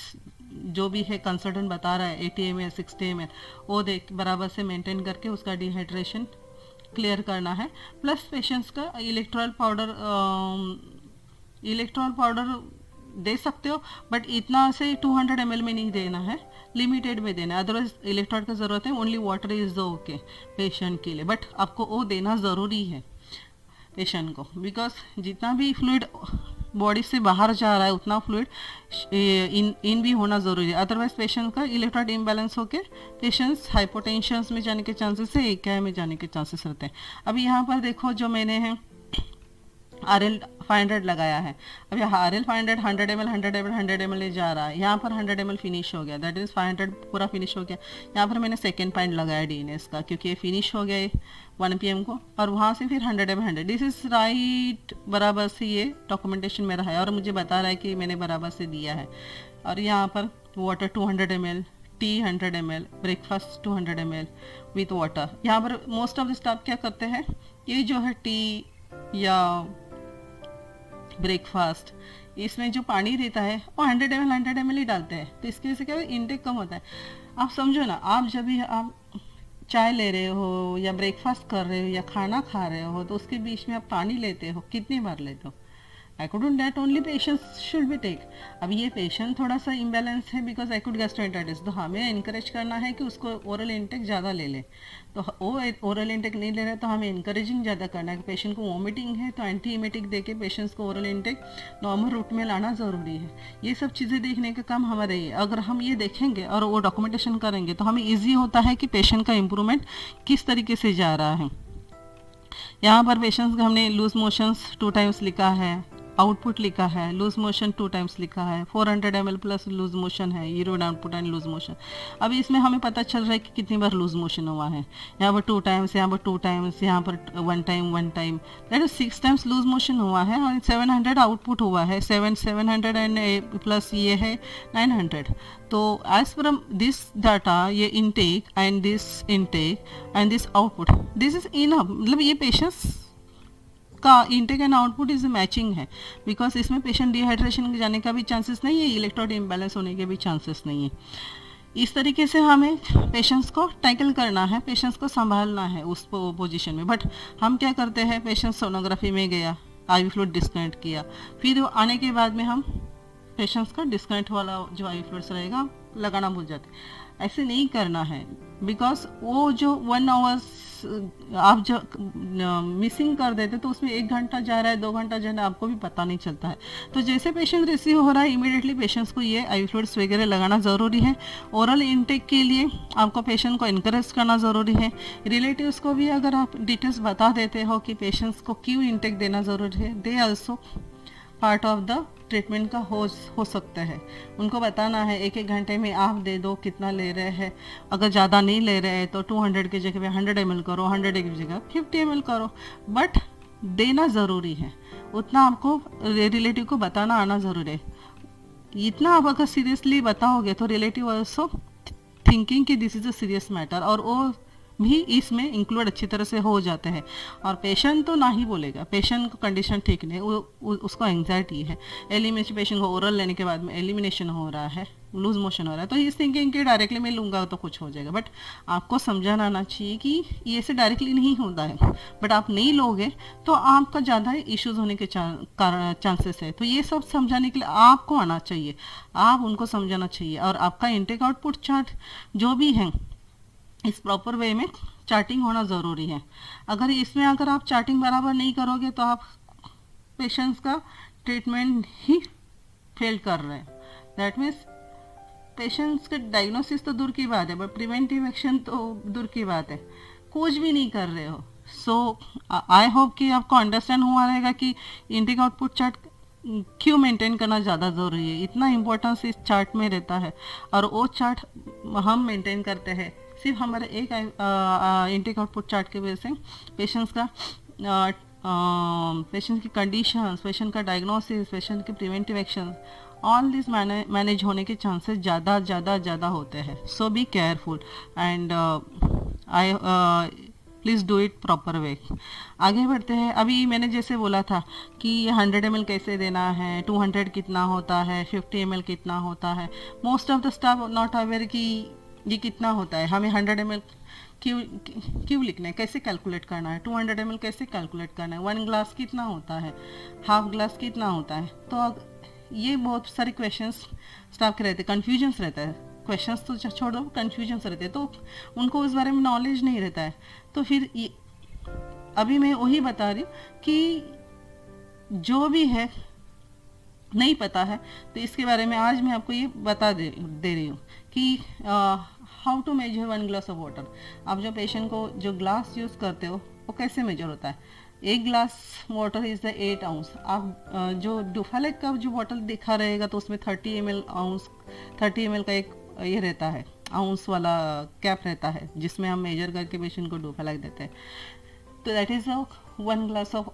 जो भी है कंसल्टेंट बता रहा है 80 ml 60 ml वो देख बराबर से मेंटेन करके उसका डिहाइड्रेशन क्लियर करना है। प्लस पेशेंट्स का इलेक्ट्रॉल पाउडर दे सकते हो, बट इतना से 200 ml में नहीं देना है, लिमिटेड में देना है। अदरवाइज इलेक्ट्रॉल का ज़रूरत है, only water is okay patient के लिए, बट आपको वो देना ज़रूरी है पेशेंट को, बिकॉज जितना भी फ्लूइड बॉडी से बाहर जा रहा है उतना फ्लूइड इन भी होना ज़रूरी है। अदरवाइज पेशेंट का इलेक्ट्रोलाइट इम्बैलेंस होकर पेशेंट्स हाइपोटेंशन में जाने के चांसेस है, AKI में जाने के चांसेस रहते हैं। अभी यहाँ पर देखो जो मैंने है RL 500 लगाया है, अब यहाँ RL 500 100 ml 100 ml जा रहा है, यहाँ पर 100 ml फिनिश हो गया, दैट इज़ 500 पूरा फिनिश हो गया। यहाँ पर मैंने सेकेंड पॉइंट लगाया DNS का, क्योंकि ये फिनिश हो गया 1 PM को, और वहाँ से फिर 100 ml 100, दिस इज़ राइट, बराबर से ये डॉक्यूमेंटेशन मेरा है और मुझे बता रहा है कि मैंने बराबर से दिया है। और यहाँ पर water 200 ml, T 100 ml, breakfast 200 ml with water. यहाँ पर मोस्ट ऑफ द स्टाफ क्या करते हैं, ये जो है टी या ब्रेकफास्ट इसमें जो पानी रहता है वो 100 ml ही डालते हैं, तो इसकी वजह से क्या है इनटेक कम होता है। आप समझो ना, आप जब भी आप चाय ले रहे हो या ब्रेकफास्ट कर रहे हो या खाना खा रहे हो तो उसके बीच में आप पानी लेते हो, कितनी बार लेते हो? According that only patients should be take. अब ये पेशेंट थोड़ा सा इम्बैलेंस है बिकॉज एक्यूट गैस्ट्रोएंटेरिटिस, तो हमें इनकरेज करना है कि उसको ओरल इंटेक ज़्यादा ले ले, तो वो ओरल इंटेक नहीं ले रहा तो हमें इनकरेजिंग ज़्यादा करना है। पेशेंट को वॉमिटिंग है तो एंटी इमेटिक दे के पेशेंट्स को ओरल इंटेक नॉर्मल रूट में लाना ज़रूरी है। ये सब चीज़ें देखने का काम हमारे ही है। अगर हम ये देखेंगे और वो डॉक्यूमेंटेशन करेंगे तो हमें ईजी होता है कि पेशेंट का इम्प्रूवमेंट किस तरीके से जा रहा है। यहाँ पर पेशेंट्स का हमने लूज मोशंस 2 टाइम्स लिखा है, आउटपुट लिखा है, लूज मोशन 2 टाइम्स लिखा है, 400 ml प्लस लूज मोशन है, urine output and loose motion. अब इसमें हमें पता चल रहा है कि कितनी बार लूज मोशन हुआ है। यहाँ पर 2 टाइम्स, यहाँ पर 2 टाइम्स, यहाँ पर 1 time, that is 6 times loose motion हुआ है और 700 आउटपुट हुआ है, 700 एंड प्लस ये है 900। तो एज पर दिस डाटा, ये intake and this output, this is enough, मतलब ये पेशेंट्स का intake and output is matching है, बिकॉज इसमें पेशेंट डिहाइड्रेशन के जाने का भी चांसेस नहीं है, इलेक्ट्रोलाइट इम्बैलेंस होने के भी चांसेस नहीं है। इस तरीके से हमें पेशेंट्स को टैकल करना है, पेशेंट्स को संभालना है उस पोजीशन में। बट हम क्या करते हैं, पेशेंट सोनोग्राफी में गया, आईवी फ्लूइड डिस्कनेक्ट किया, फिर आने के बाद में हम पेशेंट्स का डिस्कनेक्ट वाला जो आईवी फ्लूइड्स रहेगा लगाना भूल जाते। ऐसे नहीं करना है, बिकॉज वो जो 1 आवर्स आप जो मिसिंग कर देते तो उसमें 1 घंटा जा रहा है, 2 घंटा जा रहा है, आपको भी पता नहीं चलता है। तो जैसे पेशेंट रिसीव हो रहा है इमीडिएटली पेशेंट्स को ये आईवी फ्लूइड्स वगैरह लगाना ज़रूरी है। ओरल इनटेक के लिए आपको पेशेंट को इनकरेज करना ज़रूरी है। रिलेटिव्स को भी अगर आप डिटेल्स बता देते हो कि पेशेंट्स को क्यों इनटेक देना ज़रूरी है, they also part of the treatment का हो सकता है। उनको बताना है 1-1 घंटे में आप दे दो कितना ले रहे हैं, अगर ज़्यादा नहीं ले रहे हैं तो 200 की जगह पे 100 ml करो, 100 की जगह 50 ml करो, बट देना ज़रूरी है। उतना आपको रिलेटिव को बताना आना ज़रूरी है। इतना आप अगर सीरियसली बताओगे तो रिलेटिव ऑल्सो थिंकिंग कि this is a serious matter, और वो भी इसमें इंक्लूड अच्छी तरह से हो जाते हैं। और पेशेंट तो ना ही बोलेगा, पेशेंट को कंडीशन ठीक नहीं, उसको एंग्जाइटी है, एलिमिनेशन, पेशेंट को ओरल लेने के बाद में एलिमिनेशन हो रहा है, लूज मोशन हो रहा है, तो इस थिंकिंग कि डायरेक्टली मैं लूँगा तो कुछ हो जाएगा। बट आपको समझाना आना चाहिए कि ये से डायरेक्टली नहीं होता है, बट आप नहीं लोगे तो आपका ज़्यादा इश्यूज होने के चांसेस है। तो ये सब समझाने के लिए आपको आना चाहिए, आप उनको समझाना चाहिए, और आपका इंटेक आउटपुट चार्ट जो भी है इस प्रॉपर वे में चार्टिंग होना ज़रूरी है। अगर इसमें अगर आप चार्टिंग बराबर नहीं करोगे तो आप पेशेंट्स का ट्रीटमेंट ही फेल कर रहे हैं। दैट मीन्स पेशेंट्स के डायग्नोसिस तो दूर की बात है, बट प्रिवेंटिव एक्शन तो दूर की बात है, कुछ भी नहीं कर रहे हो। सो आई होप कि आपको अंडरस्टैंड हुआ रहेगा कि इंटेक आउटपुट चार्ट क्यों मेंटेन करना ज़्यादा ज़रूरी है, इतना इम्पोर्टेंस इस चार्ट में रहता है। और वो चार्ट हम मेंटेन करते हैं सिर्फ हमारे एक इनटेक आउटपुट चार्ट की वजह से पेशेंट्स का पेशेंट की कंडीशंस, पेशेंट का डायग्नोसिस, पेशेंट के preventive action, all this manage होने के चांसेस ज़्यादा होते हैं। So be careful and I please do it proper way. आगे बढ़ते हैं। अभी मैंने जैसे बोला था कि 100 ml कैसे देना है, 200 कितना होता है, 50 ml कितना होता है। Most of the staff not aware कि ये कितना होता है, हमें 100 ml क्यों लिखना है, कैसे कैलकुलेट करना है, 200 ml कैसे कैलकुलेट करना है, 1 ग्लास कितना होता है, हाफ ग्लास कितना होता है। तो ये बहुत सारे क्वेश्चंस स्टाफ के रहते, कन्फ्यूजन्स रहता है। क्वेश्चंस तो छोड़ो, कन्फ्यूजन्स रहते, तो उनको इस बारे में नॉलेज नहीं रहता है। तो फिर अभी मैं वही बता रही हूँ कि जो भी है नहीं पता है तो इसके बारे में आज मैं आपको ये बता दे रही हूँ कि how to measure 1 glass of water. आप जो पेशेंट को जो ग्लास यूज़ करते हो वो कैसे मेजर होता है। एक glass water is the 8 ounce. आप जो डुफालेक का जो बॉटल दिखा रहेगा तो उसमें 30 ml का एक ये रहता है, आउंस वाला कैप रहता है जिसमें हम मेजर करके पेशेंट को डुफालेक देते हैं। तो that is 1 glass of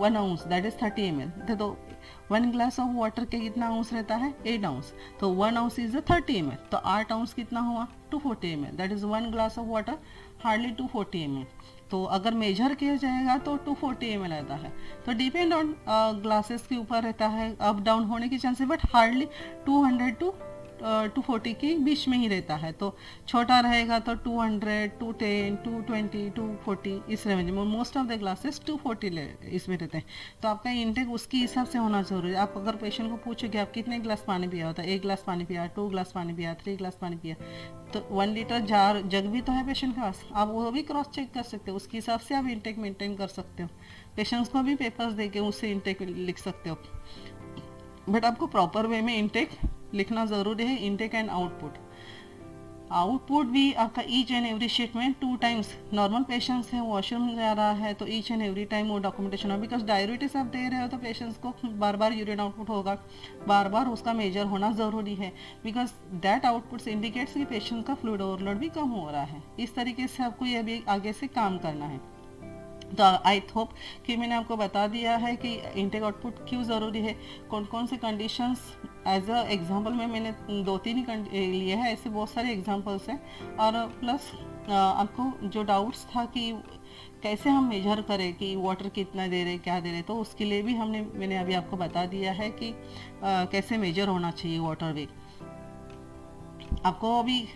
1 ounce, that is 30 ml। तो 1 ग्लास ऑफ वाटर के कितना आउंस रहता है, 8 आउंस। तो 1 आउंस इज 30 ml, तो 8 आउंस कितना हुआ, 240 ml। That is 1 glass of water hardly 240 ml। तो अगर मेजर किया जाएगा तो 240 ml आता है। तो डिपेंड ऑन ग्लासेस के ऊपर रहता है, अप डाउन होने की चांसेस, बट हार्डली 200 टू 240 के बीच में ही रहता है। तो छोटा रहेगा तो 200, 210, 220, 240 इस रेंज में। मोस्ट ऑफ द ग्लासेस 240 इसमें रहते हैं। तो आपका इंटेक उसके हिसाब से होना जरूरी है। आप अगर पेशेंट को पूछोगे आप कितने ग्लास पानी पिया होता है, 1 ग्लास पानी पिया, 2 ग्लास पानी पिया, 3 ग्लास पानी पिया, तो 1 लीटर जार जग भी तो है पेशेंट के पास, आप वो भी क्रॉस चेक कर सकते हो। उसके हिसाब से आप इंटेक मेंटेन कर सकते हो। पेशेंट्स को भी पेपर्स दे के उससे इंटेक लिख सकते हो, बट आपको प्रॉपर वे में इंटेक लिखना ज़रूरी है। इंटेक एंड आउटपुट भी आपका ईच एंड एवरी शिफ्ट में 2 टाइम्स। नॉर्मल पेशेंट्स है, वॉशरूम जा रहा है, तो ईच एंड एवरी टाइम वो डॉक्यूमेंटेशन हो, बिकॉज डायबिटीज आप दे रहे हो तो पेशेंट्स को बार बार यूरिन आउटपुट होगा, बार बार उसका मेजर होना ज़रूरी है, बिकॉज दैट आउटपुट्स इंडिकेट्स कि पेशेंट का फ्लूइड ओवरलोड भी कम हो रहा है। इस तरीके से आपको ये भी आगे से काम करना है। तो आई होप कि मैंने आपको बता दिया है कि इंटेक आउटपुट क्यों ज़रूरी है, कौन कौन से कंडीशंस। एज अ एग्जांपल में मैंने 2-3 ही लिए हैं, ऐसे बहुत सारे एग्जांपल्स हैं। और प्लस आपको जो डाउट्स था कि कैसे हम मेजर करें कि वाटर कितना दे रहे, क्या दे रहे, तो उसके लिए भी मैंने अभी आपको बता दिया है कि कैसे मेजर होना चाहिए वाटर वे। आपको अभी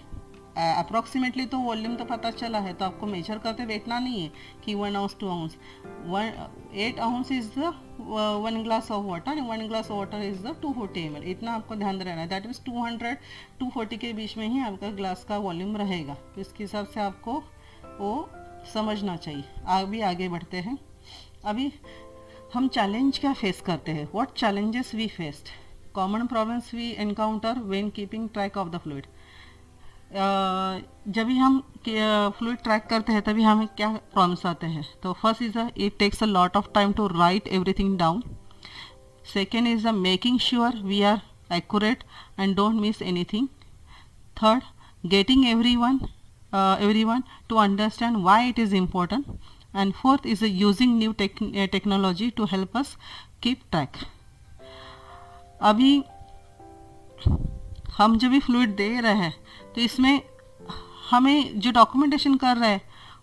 अप्रॉक्सीमेटली तो वॉल्यूम तो पता चला है, तो आपको मेजर करते बैठना नहीं है कि 1 ounce 2 ounce. 8 ounce is the 1 glass of water, 1 glass of water is the 240 ml। इतना आपको ध्यान रहना है। दैट मीन्स 200 240 के बीच में ही आपका ग्लास का वॉल्यूम रहेगा। तो इसके हिसाब से आपको वो समझना चाहिए। अभी आगे बढ़ते हैं। अभी हम चैलेंज क्या फेस करते हैं, what challenges we faced, common problems we encounter when keeping track of the fluid. जब भी हम फ्लूइड ट्रैक करते हैं तभी हमें क्या प्रॉब्लम्स आते हैं। तो first is it takes a lot of time to write everything down. Second is making sure we are accurate and don't miss anything. Third, getting everyone to understand why it is important. And fourth is using new technology to help us keep track. अभी हम जब भी fluid दे रहे हैं तो इसमें हमें जो डॉक्यूमेंटेशन कर रहे हैं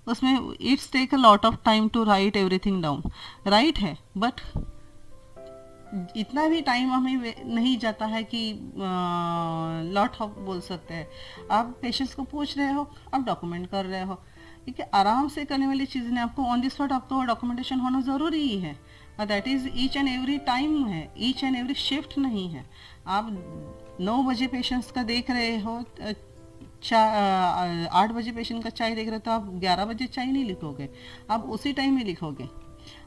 उसमें it's take a lot of time to write everything down. Right है, बट इतना भी टाइम हमें नहीं जाता है कि लॉट ऑफ बोल सकते हैं। आप पेशेंट्स को पूछ रहे हो, आप डॉक्यूमेंट कर रहे हो, ठीक है। आराम से करने वाली चीज़ ने आपको ऑन द स्पॉट आपको डॉक्यूमेंटेशन होना ज़रूरी ही है। और that is each and every time है, ईच एंड एवरी शिफ्ट नहीं है। आप 9 बजे पेशेंट्स का देख रहे हो, 8 बजे पेशेंट का चाय देख रहे हो, तो आप 11 बजे चाय नहीं लिखोगे, आप उसी टाइम में लिखोगे।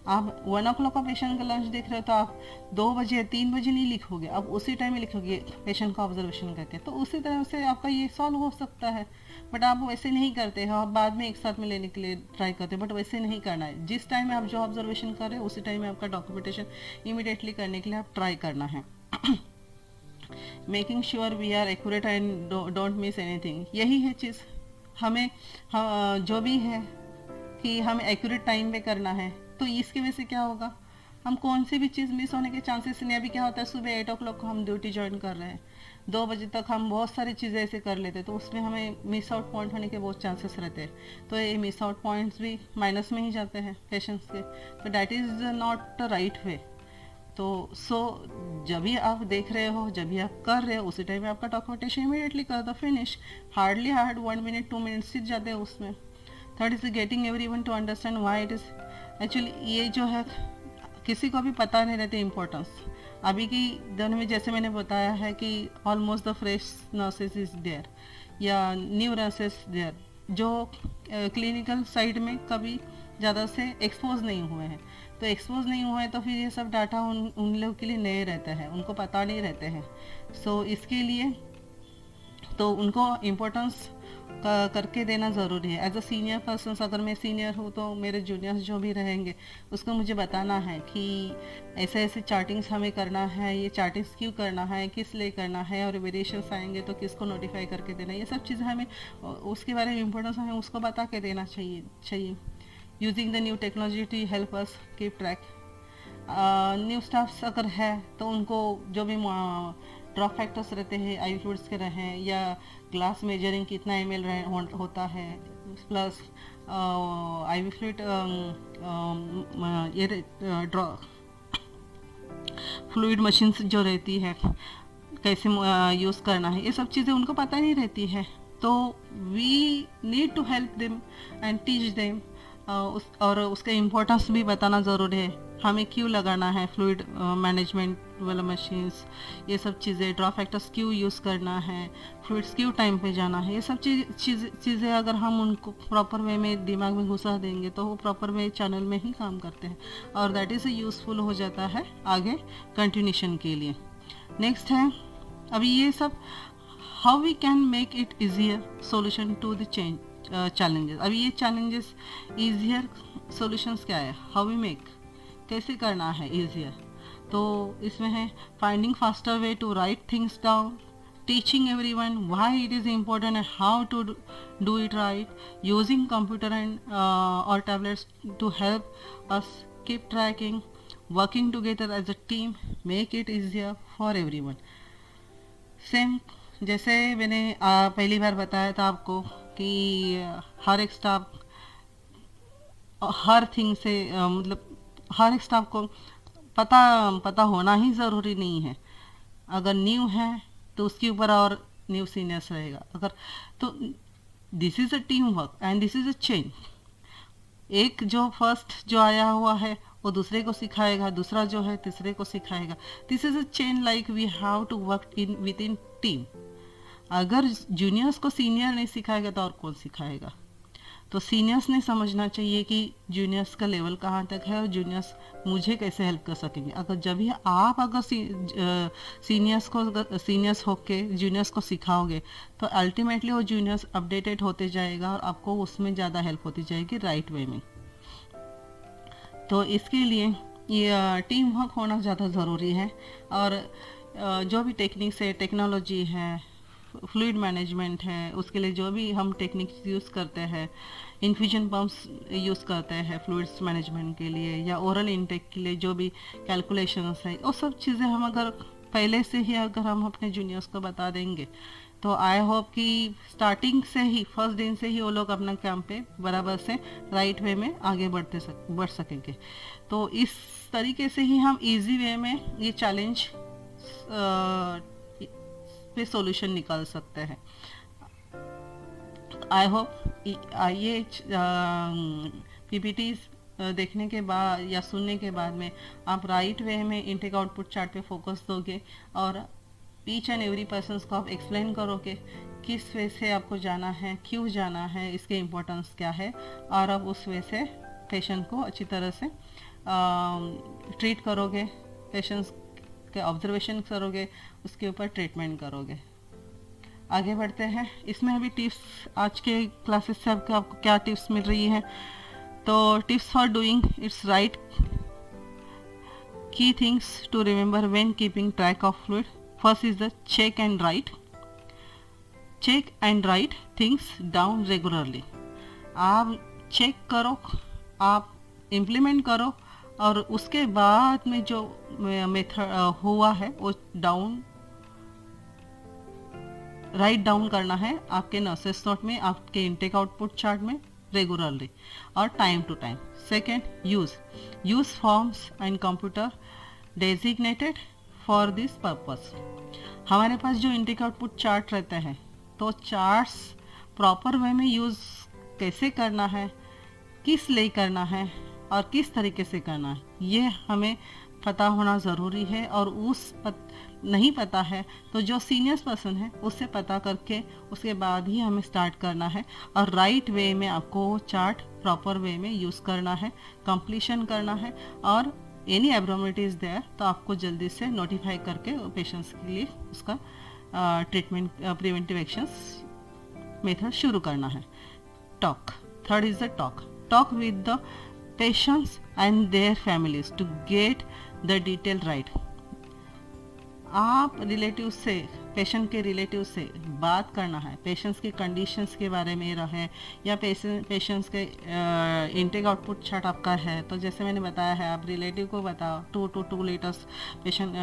आप 1 o'clock का पेशेंट का लंच देख रहे हो तो आप 2 बजे या 3 बजे नहीं लिखोगे, आप उसी टाइम में लिखोगे पेशेंट का ऑब्जर्वेशन करके, तो उसी तरह से आपका ये सॉल्व हो सकता है। बट आप वैसे नहीं करते हो, आप बाद में एक साथ में लेने के लिए ट्राई करते हो, बट वैसे नहीं करना है। जिस टाइम में आप जो ऑब्जर्वेशन कर रहे हो उसी टाइम में आपका डॉक्यूमेंटेशन इमीडिएटली करने के लिए आप ट्राई करना है। Making sure we are accurate and don't miss anything, यही है चीज़ हमें जो भी है कि हमें एक्यूरेट टाइम पे करना है। तो इसकी वजह से क्या होगा, हम कौन सी भी चीज़ मिस होने के चांसेस नहीं। अभी क्या होता है, सुबह 8 o'clock को हम ड्यूटी ज्वाइन कर रहे हैं, 2 बजे तक हम बहुत सारी चीज़ें ऐसे कर लेते हैं, तो उसमें हमें मिस आउट पॉइंट होने के बहुत चांसेस रहते हैं। तो ये मिस आउट पॉइंट्स भी माइनस में ही जाते हैं पेशेंट्स के, तो that is not the right way. तो जब भी आप देख रहे हो, जब भी आप कर रहे हो, उसी टाइम में आपका डॉक्यूमेंटेशन इमीडिएटली कर दो, फिनिश। हार्डली 1 मिनट 2 मिनट्स ही जाते हैं उसमें। Third is getting everyone to understand why it is, actually ये जो है किसी को भी पता नहीं रहती इम्पोर्टेंस। अभी की दिन में जैसे मैंने बताया है कि almost the fresh nurses is there या न्यू नर्सेस देयर, जो क्लिनिकल साइड में कभी ज़्यादा से एक्सपोज नहीं हुए हैं। तो एक्सपोज नहीं हुए हैं तो फिर ये सब डाटा उन लोग के लिए नए रहते हैं, उनको पता नहीं रहते हैं। सो इसके लिए तो उनको इम्पोर्टेंस करके देना ज़रूरी है। एज अ सीनियर पर्सन, अगर मैं सीनियर हूँ तो मेरे जूनियर्स जो भी रहेंगे उसको मुझे बताना है कि ऐसे ऐसे चार्टिंग्स हमें करना है, ये चार्टिंग्स क्यों करना है, किस लिए करना है, और वेरिएशंस आएंगे तो किसको नोटिफाई करके देना है। ये सब चीज़ें हमें उसके बारे में इम्पोर्टेंस हमें उसको बता के देना चाहिए। Using the new technology to help us keep track. New staffs अगर है तो उनको जो भी ड्रॉप फैक्टर्स रहते हैं आई फ्लूइड्स के रहें, या ग्लास मेजरिंग कितना ml होता है, प्लस आई फ्लूइड ये फ्लूइड मशीन्स जो रहती है कैसे यूज़ करना है, ये सब चीज़ें उनको पता नहीं रहती है। तो we need to help them and teach them, और उसका इम्पोर्टेंस भी बताना ज़रूरी है, हमें क्यों लगाना है फ्लूइड मैनेजमेंट वाला मशीन्स, ये सब चीज़ें, ड्रॉ फैक्टर्स क्यों यूज़ करना है, फ्लूइड्स क्यों टाइम पे जाना है, ये सब चीज़ें अगर हम उनको प्रॉपर वे में दिमाग में घुसा देंगे तो वो प्रॉपर वे चैनल में ही काम करते हैं, और दैट इज़ यूज़फुल हो जाता है आगे कंटिन्यूशन के लिए। नेक्स्ट है अभी ये सब how we can make it easier solution to the challenges. अभी ये चैलेंजेस ईजियर सॉल्यूशंस क्या है, हाउ वी मेक, कैसे करना है ईजियर। तो इसमें है finding faster way to write things down, teaching everyone why it is important and how to do it right, using computer and और tablets to help us keep tracking, working together as a team, make it easier for everyone. Same जैसे मैंने पहली बार बताया था आपको कि हर एक staff हर thing से मतलब हर एक स्टाफ को पता होना ही ज़रूरी नहीं है। अगर न्यू है तो उसके ऊपर और न्यू सीनियर्स रहेगा, अगर तो this is a team work and this is a chain. एक जो फर्स्ट जो आया हुआ है वो दूसरे को सिखाएगा, दूसरा जो है तीसरे को सिखाएगा। This is a chain like we have to work with in team. अगर जूनियर्स को सीनियर नहीं सिखाएगा तो और कौन सिखाएगा। तो सीनियर्स ने समझना चाहिए कि जूनियर्स का लेवल कहाँ तक है और जूनियर्स मुझे कैसे हेल्प कर सकेंगे। अगर जब भी आप अगर सीनियर्स होके जूनियर्स को सिखाओगे तो अल्टीमेटली वो जूनियर्स अपडेटेड होते जाएगा और आपको उसमें ज़्यादा हेल्प होती जाएगी राइट वे में। तो इसके लिए ये टीम वर्क होना ज़्यादा ज़रूरी है। और जो भी टेक्निक्स है, टेक्नोलॉजी है, फ्लूइड मैनेजमेंट है, उसके लिए जो भी हम टेक्निक्स यूज़ करते हैं, इन्फ्यूजन पम्प्स यूज़ करते हैं फ्लूइड्स मैनेजमेंट के लिए, या ओरल इनटेक के लिए जो भी कैलकुलेशंस है, वो सब चीज़ें हम अगर पहले से ही अगर हम अपने जूनियर्स को बता देंगे तो आई होप कि स्टार्टिंग से ही फर्स्ट दिन से ही वो लोग अपना काम पे बराबर से राइट वे में आगे बढ़ सकेंगे। तो इस तरीके से ही हम इजी वे में ये चैलेंज पे सॉल्यूशन निकाल सकते हैं। आई होप ये पीपीटी देखने के बाद या सुनने के बाद में आप राइट वे में इनटेक आउटपुट चार्ट पे फोकस दोगे और ईच एंड एवरी पर्सन को आप एक्सप्लेन करोगे किस वे से आपको जाना है, क्यों जाना है, इसके इम्पोर्टेंस क्या है, और आप उस वे से पेशेंट को अच्छी तरह से ट्रीट करोगे, पेशेंट्स के ऑब्जर्वेशन करोगे, उसके ऊपर ट्रीटमेंट करोगे। आगे बढ़ते हैं। इसमें अभी टिप्स, आज के क्लासेस से आपको क्या टिप्स मिल रही हैं। तो tips for doing it's right, key things to remember when keeping track of fluid. First is the check and write. Check and write things down regularly. आप चेक करो, आप इम्प्लीमेंट करो, और उसके बाद में जो मेथड हुआ है वो राइट डाउन करना है आपके नर्सेस नोट में, आपके इनटेक आउटपुट चार्ट में रेगुलरली और time to time. Second, use forms and computer designated for this purpose. हमारे पास जो इनटेक आउटपुट चार्ट रहते हैं, तो चार्ट्स प्रॉपर वे में यूज़ कैसे करना है, किस लिए करना है और किस तरीके से करना है, ये हमें पता होना ज़रूरी है। और नहीं पता है तो जो सीनियर्स पर्सन है उससे पता करके उसके बाद ही हमें स्टार्ट करना है, और राइट वे में आपको चार्ट प्रॉपर वे में यूज़ करना है, कंप्लीशन करना है। और एनी एब्नॉर्मलिटीज देयर तो आपको जल्दी से नोटिफाई करके पेशेंट्स के लिए उसका ट्रीटमेंट प्रिवेंटिव एक्शंस मेथड शुरू करना है। Talk, third is the talk with the patients and their families to get the detail right. आप रिलेटिव से, पेशेंट के रिलेटिव से बात करना है, पेशेंट्स के कंडीशंस के बारे में रहे, या पेशेंट्स के इनटेक आउटपुट चार्ट आपका है, तो जैसे मैंने बताया है आप रिलेटिव को बताओ 2 to 2 litres patient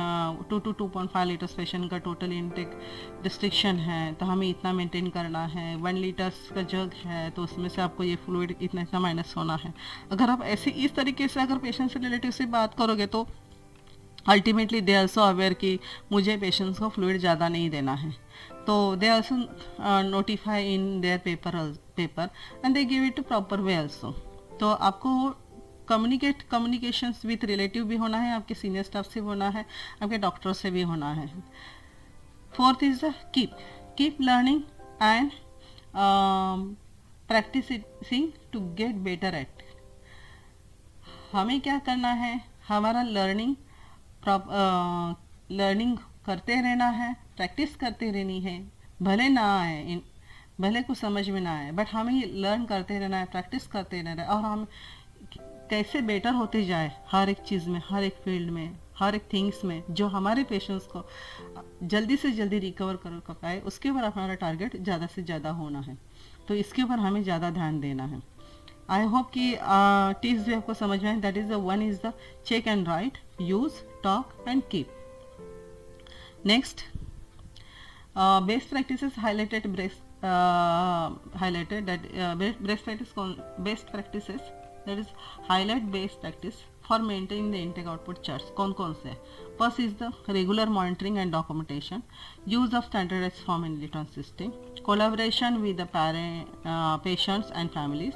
2 to 2.5 litres patient का टोटल इनटेक रिस्ट्रिक्शन है, तो हमें इतना मेंटेन करना है। 1 लीटर्स का जग है तो उसमें से आपको ये फ्लूइड इतना माइनस होना है। अगर आप ऐसे इस तरीके से अगर पेशेंट से रिलेटिव से बात करोगे तो अल्टीमेटली दे आल्सो अवेयर कि मुझे पेशेंट्स को फ्लूइड ज़्यादा नहीं देना है, तो they also notify in their paper and they give it to proper way also. तो आपको कम्युनिकेशंस विथ रिलेटिव भी होना है, आपके सीनियर स्टाफ से भी होना है, आपके डॉक्टर से भी होना है। Fourth is the keep learning and practicing to get better at. हमें क्या करना है, हमारा लर्निंग करते रहना है, प्रैक्टिस करते रहनी है। भले ना आए, भले कुछ समझ में ना आए, बट हमें लर्न करते रहना है, प्रैक्टिस करते रहना है, और हम कैसे बेटर होते जाए हर एक चीज़ में, हर एक फील्ड में, हर एक थिंग्स में, जो हमारे पेशेंट्स को जल्दी से जल्दी रिकवर कर पाए, उसके ऊपर हमारा टारगेट ज़्यादा से ज़्यादा होना है। तो इसके ऊपर हमें ज़्यादा ध्यान देना है। आई होप कि टिप्स भी आपको समझ में आए। That is the one is the check and write, use, talk and keep. Next, best practices highlighted best practices, that is highlight best practice for maintaining the intake output charts। कौन से? First is the regular monitoring and documentation, use of standardized form and return system, collaboration with the patients and families,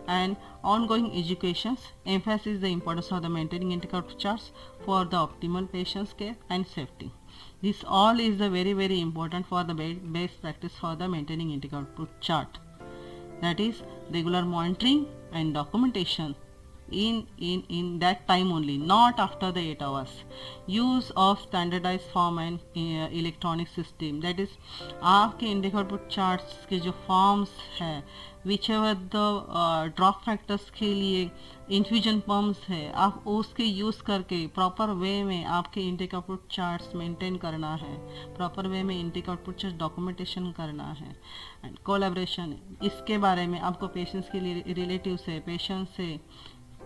and ongoing educations emphasizes the importance of the maintaining intake output charts for the optimal patients care and safety. This all is the very important for the best practice for the maintaining intake output chart, that is regular monitoring and documentation in that time only, not after the 8 hours. Use of standardized form and electronic system, that is आपके intake output charts के जो forms है, whichever the drop factors के लिए infusion pumps है, आप उसके use करके प्रॉपर वे में आपके इनटेक आउटपुट चार्ट्स मेंटेन करना है, प्रॉपर वे में इनटेक आउटपुट चार्ट डॉक्यूमेंटेशन करना है। एंड कोलैबोरेशन, इसके बारे में आपको पेशेंट्स के लिए रिलेटिव से, पेशेंट से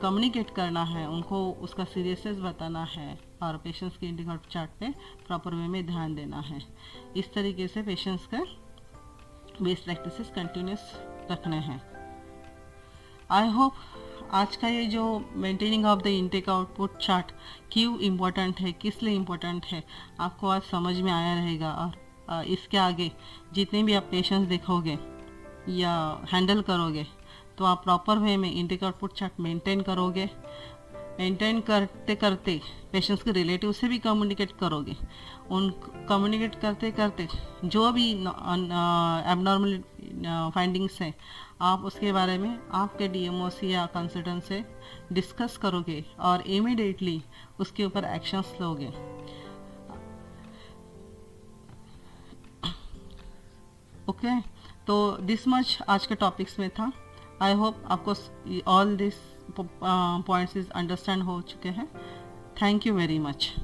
कम्युनिकेट करना है, उनको उसका सीरियसनेस बताना है, और पेशेंट्स के इनटेक आउटपुट चार्ट पे प्रॉपर वे में ध्यान देना है। इस तरीके से पेशेंट्स का बेस्ट प्रैक्टिसेस कंटिन्यूस रखने हैं। आई होप आज का ये जो maintaining of the intake output chart क्यों इम्पोर्टेंट है, किस लिए इम्पोर्टेंट है, आपको आज समझ में आया रहेगा। और इसके आगे जितने भी आप पेशेंट्स देखोगे या हैंडल करोगे, तो आप प्रॉपर वे में इनटेक आउटपुट चार्ट मेंटेन करोगे, मेंटेन करते करते पेशेंट्स के रिलेटिव से भी कम्युनिकेट करोगे, उन कम्युनिकेट करते करते जो भी एबनॉर्मल फाइंडिंग्स हैं आप उसके बारे में आपके डीएमओ से या कंसल्टेंट से डिस्कस करोगे और इमीडिएटली उसके ऊपर एक्शंस लोगे। ओके, तो दिस मच आज के टॉपिक्स में था। आई होप आपको all this points is understand हो चुके हैं। Thank you very much.